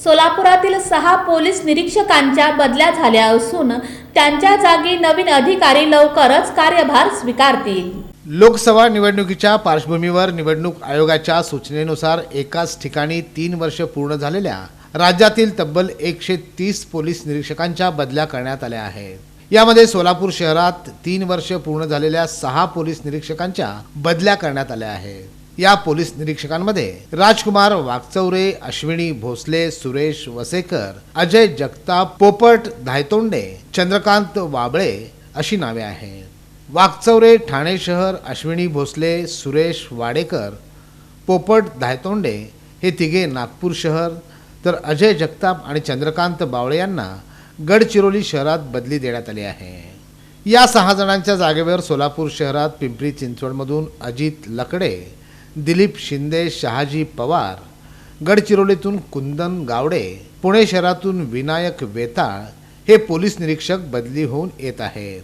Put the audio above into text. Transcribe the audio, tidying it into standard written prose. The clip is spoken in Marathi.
सोलापुरातील 6 पोलीस निरीक्षकांच्या बदल्या झाल्या असून त्यांच्या जागी नवीन अधिकारी लवकरच कार्यभार स्वीकारतील। लोकसभा निवडणुकीच्या पार्श्वभूमीवर निवडणूक आयोगाच्या सूचनेनुसार एकाच ठिकाणी 3 वर्ष पूर्ण झालेल्या राज्यातील तब्बल 130 पोलीस निरीक्षकांच्या बदल्या करण्यात आल्या आहेत। यामध्ये सोलापूर शहरात 3 वर्ष पूर्ण झालेल्या 6 पोलीस निरीक्षकांच्या बदल्या करण्यात आल्या आहेत। या पोलीस निरीक्षकांमध्ये राजकुमार वागचौरे, अश्विनी भोसले, सुरेश वसेकर, अजय जगताप, पोपट धायतोंडे, चंद्रकांत वाबळे अशी नावे आहेत। वागचौरे ठाणे शहर, अश्विनी भोसले, सुरेश वाडेकर, पोपट धायतोंडे हे तिघे नागपूर शहर, तर अजय जगताप आणि चंद्रकांत बावळे यांना गडचिरोली शहरात बदली देण्यात आली आहे। या 6 जणांच्या जागेवर सोलापूर शहरात पिंपरी चिंचवडमधून अजित लकडे, दिलीप शिंदे, शहाजी पवार, गडचिरोलीतून कुंदन गावडे, पुणे शहरातून विनायक वेताळ हे पोलीस निरीक्षक बदली होऊन येत आहेत।